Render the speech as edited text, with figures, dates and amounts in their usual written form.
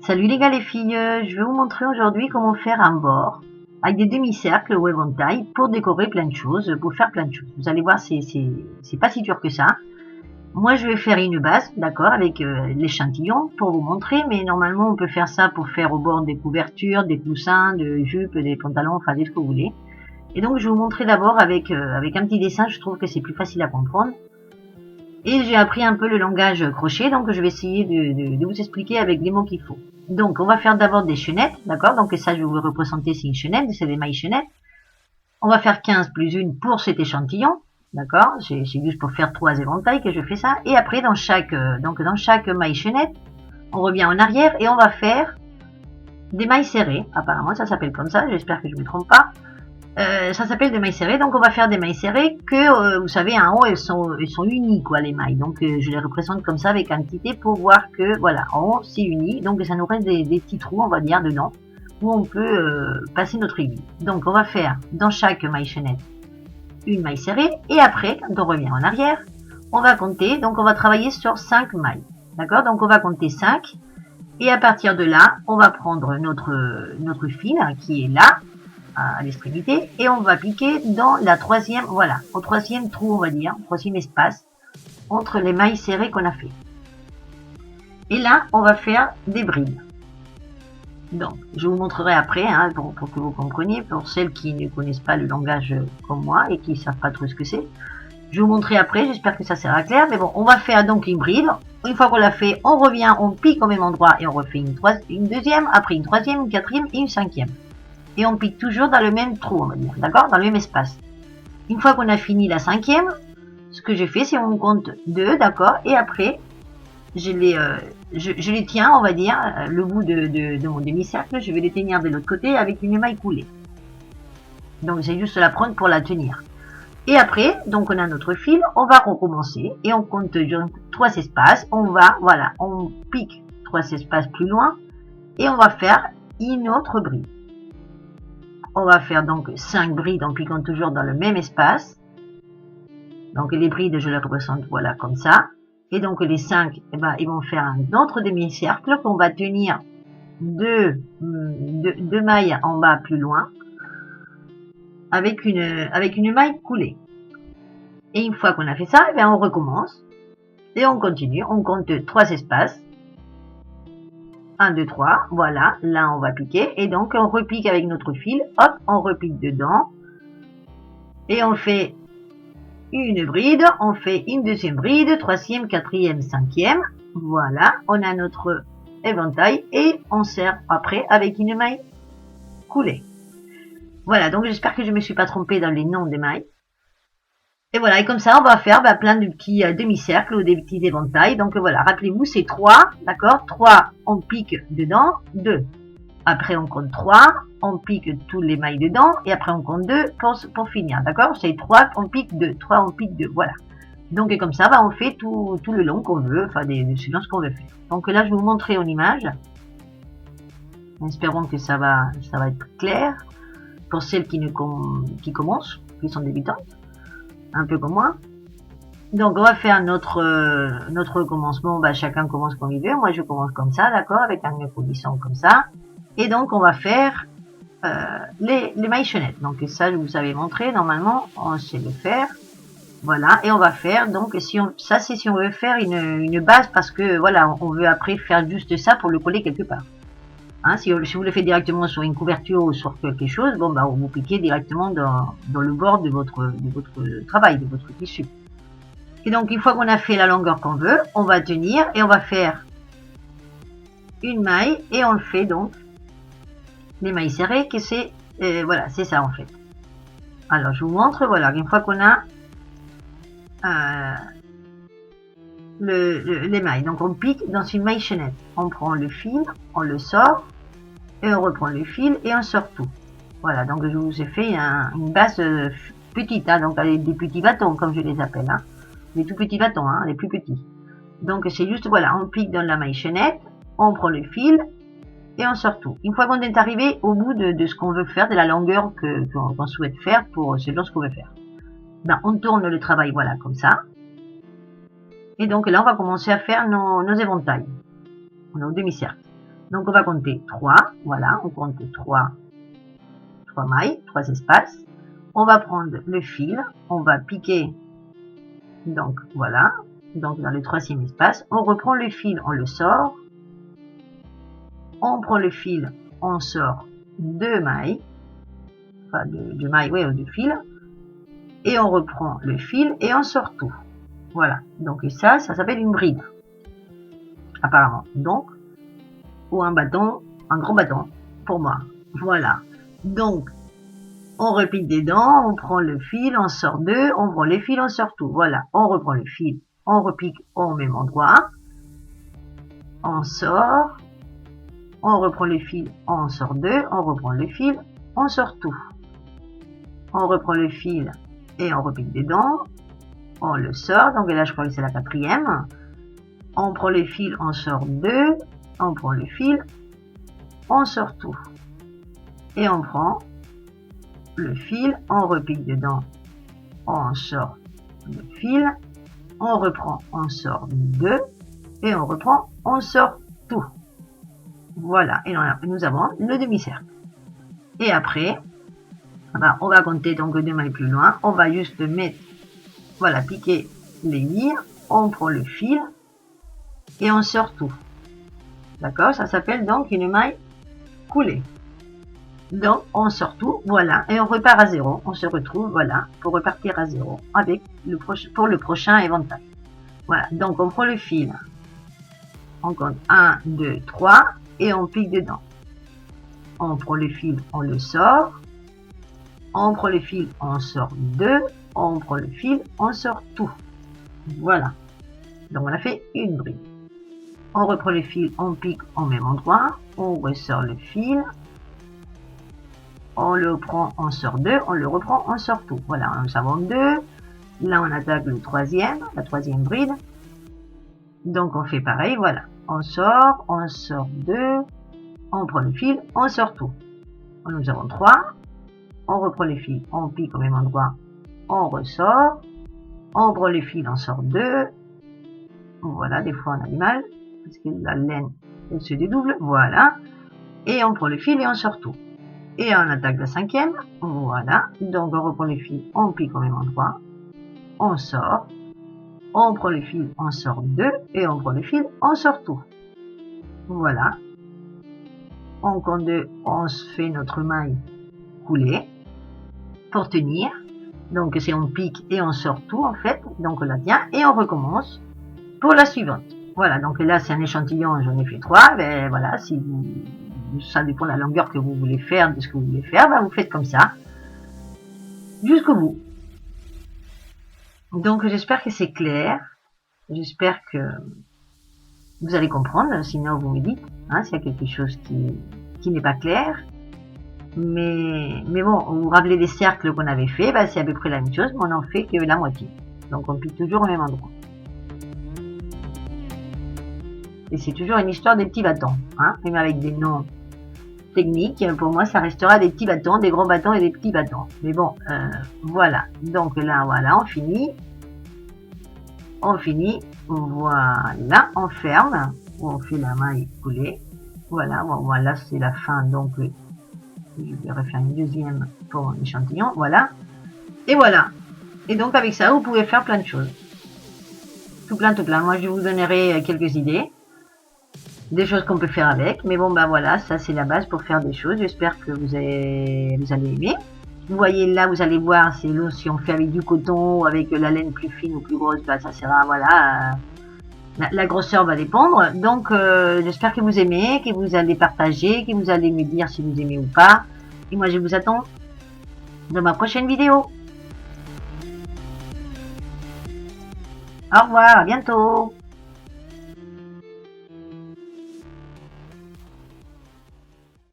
Salut les gars les filles, je vais vous montrer aujourd'hui comment faire un bord avec des demi-cercles ou éventail pour décorer plein de choses, pour faire plein de choses. Vous allez voir, c'est pas si dur que ça. Moi je vais faire une base, d'accord, avec l'échantillon pour vous montrer, mais normalement on peut faire ça pour faire au bord des couvertures, des coussins, de jupes, des pantalons, enfin de ce que vous voulez. Et donc je vais vous montrer d'abord avec un petit dessin, je trouve que c'est plus facile à comprendre. Et j'ai appris un peu le langage crochet, donc je vais essayer de vous expliquer avec les mots qu'il faut. Donc, on va faire d'abord des chaînettes, d'accord? Donc, ça, je vais vous représenter, c'est une chaînette, c'est des mailles chaînettes. On va faire 15 plus 1 pour cet échantillon, d'accord? C'est juste pour faire 3 éventails que je fais ça. Et après, dans chaque maille chaînette, on revient en arrière et on va faire des mailles serrées. Apparemment, ça s'appelle comme ça, j'espère que je ne me trompe pas. Ça s'appelle des mailles serrées, donc on va faire des mailles serrées que, vous savez, en haut, elles sont unies, quoi, les mailles. Donc, je les représente comme ça avec un petit T pour voir que, voilà, en haut, c'est uni. Donc, ça nous reste des petits trous, on va dire, dedans, où on peut passer notre aiguille. Donc, on va faire, dans chaque maille chaînette, une maille serrée. Et après, quand on revient en arrière, on va compter, donc on va travailler sur 5 mailles. D'accord? Donc, on va compter 5. Et à partir de là, on va prendre notre fil, hein, qui est là, à l'extrémité, et on va piquer dans la troisième, voilà, au troisième trou, on va dire, troisième espace, entre les mailles serrées qu'on a fait. Et là, on va faire des brides. Donc, je vous montrerai après, hein, pour que vous compreniez, pour celles qui ne connaissent pas le langage comme moi et qui ne savent pas trop ce que c'est. Je vous montrerai après, j'espère que ça sera clair, mais bon, on va faire donc une bride. Une fois qu'on l'a fait, on revient, on pique au même endroit et on refait une deuxième, après une troisième, une quatrième et une cinquième. Et on pique toujours dans le même trou, on va dire, d'accord, dans le même espace. Une fois qu'on a fini la cinquième, ce que j'ai fait, c'est on compte 2, d'accord, et après, je les tiens, on va dire, le bout de mon demi-cercle, je vais les tenir de l'autre côté avec une maille coulée. Donc, j'ai juste la prendre pour la tenir. Et après, donc on a notre fil, on va recommencer, et on compte 3 espaces, on va, voilà, on pique 3 espaces plus loin, et on va faire une autre bride. On va faire donc 5 brides en piquant toujours dans le même espace. Donc les brides, je les représente voilà comme ça. Et donc les 5, eh ben, ils vont faire un autre demi-cercle qu'on va tenir deux mailles en bas plus loin avec une maille coulée. Et une fois qu'on a fait ça, eh bien, on recommence et on continue. On compte 3 espaces. 1, 2, 3, voilà, là on va piquer, et donc on repique avec notre fil, hop, on repique dedans, et on fait une bride, on fait une deuxième bride, troisième, quatrième, cinquième, voilà, on a notre éventail, et on serre après avec une maille coulée. Voilà, donc j'espère que je ne me suis pas trompée dans les noms des mailles. Et voilà, et comme ça, on va faire plein de petits demi-cercles ou des petits éventails. Donc voilà, rappelez-vous, c'est 3, d'accord? 3, on pique dedans, 2. Après, on compte 3, on pique tous les mailles dedans, et après, on compte 2 pour finir, d'accord? C'est 3, on pique 2, 3, on pique 2, voilà. Donc, et comme ça, bah, on fait tout le long qu'on veut, enfin, selon ce qu'on veut faire. Donc là, je vais vous montrer en image. Espérons que ça va être clair pour celles qui commencent, qui sont débutantes. Un peu comme moi. Donc on va faire notre commencement, bah, chacun commence comme il veut, moi je commence comme ça, d'accord, avec un coulissant comme ça, et donc on va faire les mailles chaînettes, donc ça je vous avais montré, normalement on sait le faire, voilà, et on va faire, donc ça c'est si on veut faire une base, parce que voilà, on veut après faire juste ça pour le coller quelque part. Hein, si vous le faites directement sur une couverture ou sur quelque chose, bon bah vous piquez directement dans le bord de votre travail, de votre tissu. Et donc une fois qu'on a fait la longueur qu'on veut, on va tenir et on va faire une maille et on le fait donc les mailles serrées que c'est voilà, c'est ça en fait. Alors je vous montre, voilà, une fois qu'on a les mailles, donc on pique dans une maille chaînette, on prend le fil, on le sort et on reprend le fil et on sort tout. Voilà, donc je vous ai fait une base petite, hein, donc avec des petits bâtons comme je les appelle, hein, les tout petits bâtons, hein, les plus petits. Donc c'est juste, voilà, on pique dans la maille chaînette, on prend le fil et on sort tout. Une fois qu'on est arrivé au bout de ce qu'on veut faire, de la longueur qu'on souhaite faire pour selon ce qu'on veut faire, ben, on tourne le travail, voilà, comme ça. Et donc là, on va commencer à faire nos éventails, nos demi-cercles. Donc on va compter 3, voilà, on compte 3 mailles, 3 espaces. On va prendre le fil, on va piquer, donc voilà, donc dans le 3e espace, on reprend le fil, on le sort, on prend le fil, on sort 2 mailles, enfin 2 mailles, ouais, du fil, et on reprend le fil et on sort tout. Voilà, donc ça s'appelle une bride, apparemment. Donc, ou un bâton, un gros bâton, pour moi. Voilà. Donc, on repique des dents, on prend le fil, on sort 2, on prend le fil, on sort tout. Voilà, on reprend le fil, on repique au même endroit, on sort, on reprend le fil, on sort 2, on reprend le fil, on sort tout. On reprend le fil et on repique des dents, on le sort, donc là je crois que c'est la 4e. On prend le fil, on sort 2, on prend le fil, on sort tout. Et on prend le fil, on repique dedans, on sort le fil, on reprend, on sort 2, et on reprend, on sort tout. Voilà, et nous avons le demi-cercle. Et après, on va compter donc 2 mailles plus loin, on va juste mettre, voilà, piquer l'aiguille, on prend le fil, et on sort tout. D'accord, ça s'appelle donc une maille coulée. Donc, on sort tout, voilà, et on repart à 0. On se retrouve, voilà, pour repartir à 0 avec pour le prochain éventail. Voilà, donc on prend le fil, on compte 1, 2, 3, et on pique dedans. On prend le fil, on le sort, on prend le fil, on sort 2, on prend le fil, on sort tout. Voilà, donc on a fait une bride. On reprend le fil, on pique au même endroit, on ressort le fil, on le prend, on sort 2, on le reprend, on sort tout. Voilà, nous avons 2. Là, on attaque le 3e, la 3e bride. Donc, on fait pareil, voilà. On sort 2, on prend le fil, on sort tout. Nous avons 3. On reprend le fil, on pique au même endroit, on ressort. On prend le fil, on sort 2. Voilà, des fois, on a du mal, parce que la laine, elle se dédouble. Voilà. Et on prend le fil et on sort tout. Et on attaque la 5e, voilà, donc on reprend le fil, on pique au même endroit, on sort, on prend le fil, on sort 2, et on prend le fil, on sort tout. Voilà, on compte 2, on se fait notre maille coulée, pour tenir, donc c'est on pique et on sort tout en fait, donc on la tient, et on recommence pour la suivante. Voilà, donc là c'est un échantillon, j'en ai fait 3, ben voilà, si vous... ça dépend de la longueur que vous voulez faire, de ce que vous voulez faire, ben vous faites comme ça, jusqu'au bout. Donc j'espère que c'est clair, j'espère que vous allez comprendre, sinon vous me dites, hein, s'il y a quelque chose qui n'est pas clair. Mais bon, vous vous rappelez des cercles qu'on avait fait, ben c'est à peu près la même chose, mais on en fait que la moitié. Donc on pique toujours au même endroit. Et c'est toujours une histoire des petits bâtons, hein, même avec des noms techniques. Pour moi, ça restera des petits bâtons, des gros bâtons et des petits bâtons. Mais bon, voilà. Donc là, voilà, on finit. On finit. Voilà, on ferme. On fait la maille coulée. Voilà, voilà, c'est la fin. Donc, je vais refaire une deuxième pour mon échantillon. Voilà. Et voilà. Et donc, avec ça, vous pouvez faire plein de choses. Tout plein, tout plein. Moi, je vous donnerai quelques idées. Des choses qu'on peut faire avec, mais bon, ben voilà, ça c'est la base pour faire des choses. J'espère que vous allez aimer. Vous voyez là, vous allez voir, c'est l'eau, si on fait avec du coton ou avec la laine plus fine ou plus grosse, ben ça sera, voilà, la grosseur va dépendre. Donc, j'espère que vous aimez, que vous allez partager, que vous allez me dire si vous aimez ou pas. Et moi, je vous attends dans ma prochaine vidéo. Au revoir, à bientôt.